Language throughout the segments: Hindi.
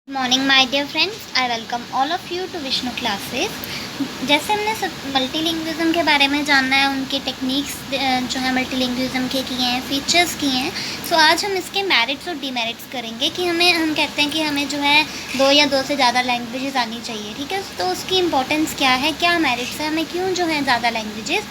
Morning my dear friends, I welcome all of you to Vishnu classes. जैसे हमने सब मल्टीलिंग्विज़म के बारे में जानना है, उनके टेक्निक्स जो है मल्टीलिंग्विज़म के किए हैं, फीचर्स किए हैं। सो आज हम इसके मेरिट्स और डीमेरिट्स करेंगे कि हम कहते हैं कि हमें जो है दो या दो से ज़्यादा लैंग्वेजेस आनी चाहिए, ठीक है। तो उसकी इम्पोर्टेंस क्या है, क्या मेरिट्स है, हमें क्यों जो है ज़्यादा लैंग्वेजेस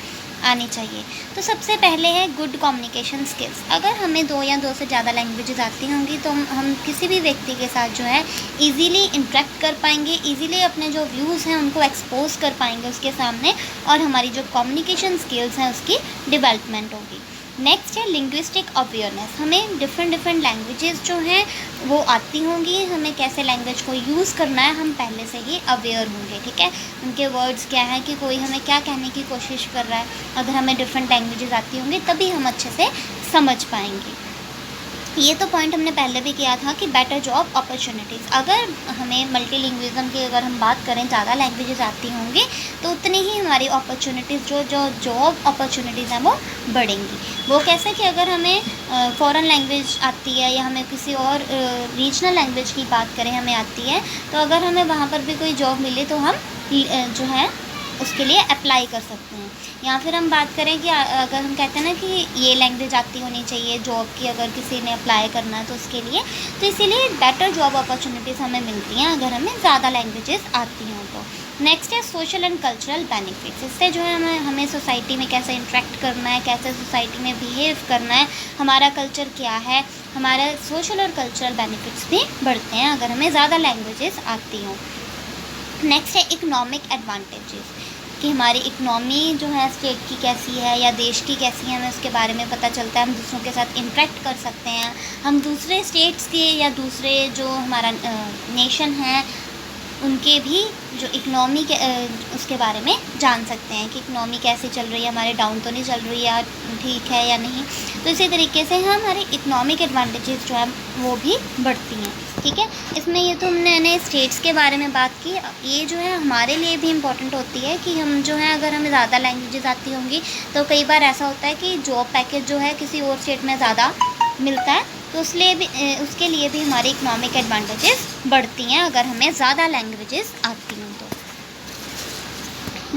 आनी चाहिए। तो सबसे पहले है गुड कम्युनिकेशन स्किल्स। अगर हमें दो या दो से ज़्यादा लैंग्वेजेस आती होंगी तो हम किसी भी व्यक्ति के साथ जो है इजीली इंटरेक्ट कर पाएंगे, इजीली अपने जो व्यूज़ हैं उनको एक्सपोज कर पाएंगे उसके सामने, और हमारी जो कम्युनिकेशन स्किल्स हैं उसकी डेवलपमेंट होगी। नेक्स्ट है लिंग्विस्टिक अवेयरनेस। हमें डिफरेंट लैंग्वेजेस जो हैं वो आती होंगी, हमें कैसे लैंग्वेज को यूज़ करना है हम पहले से ही अवेयर होंगे, ठीक है। उनके वर्ड्स क्या है कि कोई हमें क्या कहने की कोशिश कर रहा है, अगर हमें डिफरेंट लैंग्वेजेस आती होंगी तभी हम अच्छे से समझ पाएंगे। ये तो पॉइंट हमने पहले भी किया था कि बेटर जॉब अपॉर्चुनिटीज़। अगर हमें मल्टीलिंग्विज़म की अगर हम बात करें, ज़्यादा लैंग्वेजेस आती होंगी तो उतनी ही हमारी अपॉर्चुनिटीज़ जो जो जॉब अपॉर्चुनिटीज़ हैं वो बढ़ेंगी। वो कैसे कि अगर हमें फ़ॉरेन लैंग्वेज आती है या हमें किसी और रीजनल लैंग्वेज की बात करें हमें आती है, तो अगर हमें वहाँ पर भी कोई जॉब मिले तो हम जो है उसके लिए अप्लाई कर सकते हैं। या फिर हम बात करें कि अगर हम कहते हैं ना कि ये लैंग्वेज आती होनी चाहिए जॉब की, अगर किसी ने अप्लाई करना है तो उसके लिए, तो इसीलिए बेटर जॉब अपॉर्चुनिटीज़ हमें मिलती हैं अगर हमें ज़्यादा लैंग्वेजेस आती हों तो। नेक्स्ट है सोशल एंड कल्चरल बेनिफिट्स। इससे जो है हमें सोसाइटी में कैसे इंटरेक्ट करना है, कैसे सोसाइटी में बिहेव करना है, हमारा कल्चर क्या है, हमारे सोशल और कल्चरल बेनिफिट्स भी बढ़ते हैं अगर हमें ज़्यादा लैंग्वेजेस आती हों। नेक्स्ट है इकोनॉमिक एडवांटेजेस, कि हमारी इकनॉमी जो है स्टेट की कैसी है या देश की कैसी है, हमें उसके बारे में पता चलता है। हम दूसरों के साथ इंटरेक्ट कर सकते हैं, हम दूसरे स्टेट्स के या दूसरे जो हमारा नेशन है उनके भी जो इकनॉमी के उसके बारे में जान सकते हैं कि इकनॉमी कैसे चल रही है, हमारे डाउन तो नहीं चल रही है, ठीक है या नहीं। तो इसी तरीके से हमारे इकनॉमिक एडवांटेजेस जो है वो भी बढ़ती हैं, ठीक है। इसमें ये तो हमने स्टेट्स के बारे में बात की। ये जो है हमारे लिए भी इम्पॉर्टेंट होती है कि हम जो है अगर हमें ज़्यादा लैंग्वेजेस आती होंगी तो कई बार ऐसा होता है कि जॉब पैकेज जो है किसी और स्टेट में ज़्यादा मिलता है, तो उसके लिए भी हमारी इकोनॉमिक एडवांटेजेस बढ़ती हैं अगर हमें ज़्यादा लैंग्वेजेस आती हैं तो।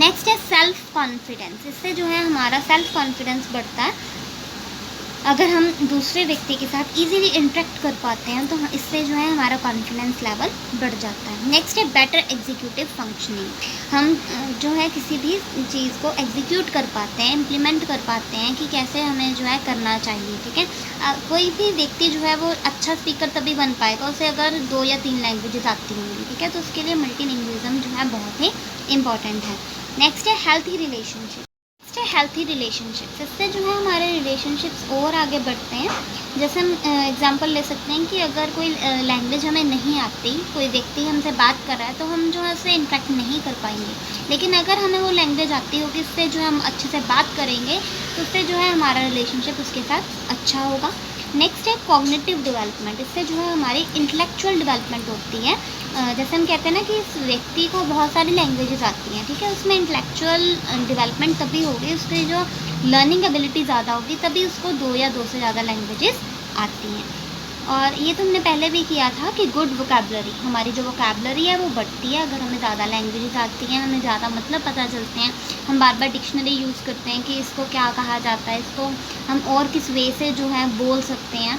नेक्स्ट है सेल्फ कॉन्फिडेंस। इससे जो है हमारा सेल्फ कॉन्फिडेंस बढ़ता है अगर हम दूसरे व्यक्ति के साथ इजीली इंटरेक्ट कर पाते हैं, तो इससे जो है हमारा कॉन्फिडेंस लेवल बढ़ जाता है। नेक्स्ट है बेटर एग्जीक्यूटिव फंक्शनिंग। हम जो है किसी भी चीज़ को एग्जीक्यूट कर पाते हैं, इम्प्लीमेंट कर पाते हैं कि कैसे हमें जो है करना चाहिए, ठीक है। कोई भी व्यक्ति जो है वो अच्छा स्पीकर तभी बन पाएगा उसे अगर दो या तीन लैंग्वेजेस आती होंगी, ठीक है। तो उसके लिए मल्टीलिंग्विज्म जो है बहुत ही इंपॉर्टेंट है। नेक्स्ट है हेल्थी रिलेशनशिप। Healthy relationships. इससे जो है हमारे रिलेशनशिप्स और आगे बढ़ते हैं। जैसे हम एग्जांपल ले सकते हैं कि अगर कोई लैंग्वेज हमें नहीं आती, कोई व्यक्ति हमसे बात कर रहा है, तो हम जो है उससे इंटरेक्ट नहीं कर पाएंगे। लेकिन अगर हमें वो लैंग्वेज आती होगी, इससे जो है हम अच्छे से बात करेंगे, तो उससे जो है हमारा रिलेशनशिप उसके साथ अच्छा होगा। नेक्स्ट है कॉग्निटिव डेवलपमेंट। इससे जो है हमारी इंटेलेक्चुअल डेवलपमेंट होती है। जैसे हम कहते हैं ना कि इस व्यक्ति को बहुत सारी लैंग्वेजेस आती हैं, ठीक है। उसमें इंटेलेक्चुअल डेवलपमेंट तभी होगी, उसकी जो लर्निंग एबिलिटी ज़्यादा होगी, तभी उसको दो या दो से ज़्यादा लैंग्वेजेस आती हैं। और ये तो हमने पहले भी किया था कि गुड वोकैबुलरी, हमारी जो वोकैबुलरी है वो बढ़ती है अगर हमें ज़्यादा लैंग्वेजेस आती हैं, हमें ज़्यादा मतलब पता चलते हैं। हम बार बार डिक्शनरी यूज़ करते हैं कि इसको क्या कहा जाता है, इसको हम और किस वे से जो है बोल सकते हैं,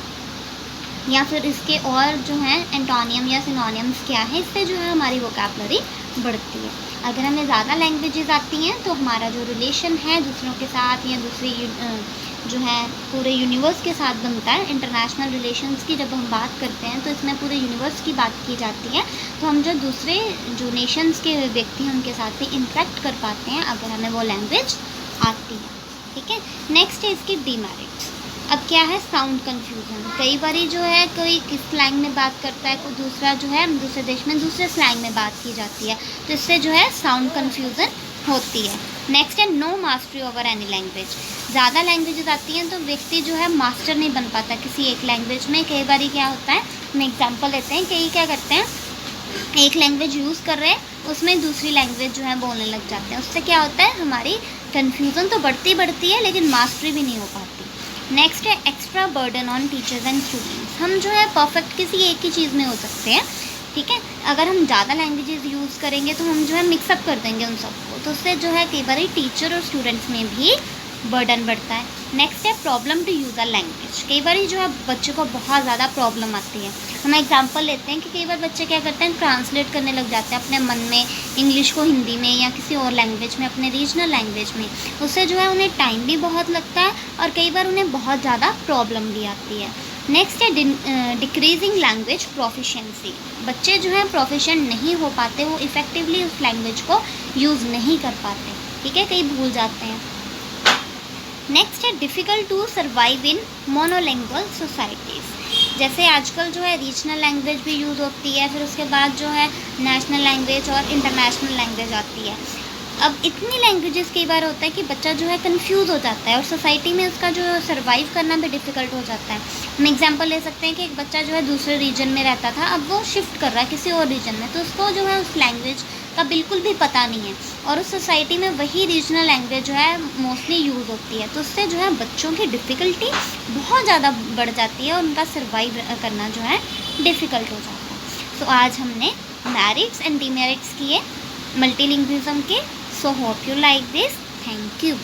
या फिर इसके और जो है एंटोनियम या सिनोनियम्स क्या है। इससे जो है हमारी वोकैबुलरी बढ़ती है। अगर हमें ज़्यादा लैंग्वेजेस आती हैं तो हमारा जो रिलेशन है दूसरों के साथ या दूसरी जो है पूरे यूनिवर्स के साथ बनता है। इंटरनेशनल रिलेशंस की जब हम बात करते हैं तो इसमें पूरे यूनिवर्स की बात की जाती है। तो हम जो दूसरे जो नेशंस के व्यक्ति हैं उनके साथ भी इंटरेक्ट कर पाते हैं अगर हमें वो लैंग्वेज आती है, ठीक है। नेक्स्ट है इसकी डीमेरिट्स। अब क्या है साउंड कन्फ्यूज़न। कई बारी जो है कोई किस स्लैंग में बात करता है, कोई दूसरा जो है दूसरे देश में दूसरे स्लैंग में बात की जाती है, तो इससे जो है साउंड कन्फ्यूज़न होती है। नेक्स्ट है no mastery over any language. ज़्यादा लैंग्वेजेस आती हैं तो व्यक्ति जो है मास्टर नहीं बन पाता किसी एक लैंग्वेज में। कई बारी क्या होता है, हम एग्जांपल लेते हैं, कई क्या करते हैं एक लैंग्वेज यूज़ कर रहे हैं, उसमें दूसरी लैंग्वेज जो है बोलने लग जाते हैं। उससे क्या होता है, हमारी कन्फ्यूज़न तो बढ़ती है लेकिन मास्टरी भी नहीं हो पाती। नेक्स्ट है extra burden on teachers and students. हम जो है परफेक्ट किसी एक ही चीज़ में हो सकते हैं, ठीक है। अगर हम ज़्यादा लैंग्वेजेस यूज़ करेंगे तो हम जो है मिक्सअप कर देंगे उन सबको, तो उससे जो है कई बार टीचर और स्टूडेंट्स में भी बर्डन बढ़ता है। नेक्स्ट है problem to use a language. कई बार जो है बच्चे को बहुत ज़्यादा प्रॉब्लम आती है। हम एग्जांपल लेते हैं कि कई बार बच्चे क्या करते हैं, ट्रांसलेट करने लग जाते हैं अपने मन में इंग्लिश को हिंदी में या किसी और लैंग्वेज में, अपने रीजनल लैंग्वेज में। उससे जो है उन्हें टाइम भी बहुत लगता है और कई बार उन्हें बहुत ज़्यादा प्रॉब्लम भी आती है। नेक्स्ट है डिक्रीजिंग लैंग्वेज प्रोफिशिएंसी। बच्चे जो है प्रोफिशिएंट नहीं हो पाते, वो इफ़ेक्टिवली उस लैंग्वेज को यूज़ नहीं कर पाते, ठीक है, कई भूल जाते हैं। नेक्स्ट है difficult to survive in monolingual societies. जैसे आजकल जो है रीजनल लैंग्वेज भी यूज़ होती है, फिर उसके बाद जो है नेशनल लैंग्वेज और इंटरनेशनल लैंग्वेज आती है। अब इतनी लैंग्वेजेस कई बार होता है कि बच्चा जो है कंफ्यूज हो जाता है और सोसाइटी में उसका जो सर्वाइव करना भी डिफ़िकल्ट हो जाता है। हम एग्जांपल ले सकते हैं कि एक बच्चा जो है दूसरे रीजन में रहता था, अब वो शिफ्ट कर रहा है किसी और रीजन में, तो उसको जो है उस लैंग्वेज का बिल्कुल भी पता नहीं है और उस सोसाइटी में वही रीजनल लैंग्वेज जो है मोस्टली यूज़ होती है, तो उससे जो है बच्चों की डिफ़िकल्टी बहुत ज़्यादा बढ़ जाती है और उनका सर्वाइव करना जो है डिफ़िकल्ट हो जाता है। तो आज हमने मेरिट्स एंड डीमेरिट्स किए मल्टीलिंग्विज्म के। So hope you like this. Thank you.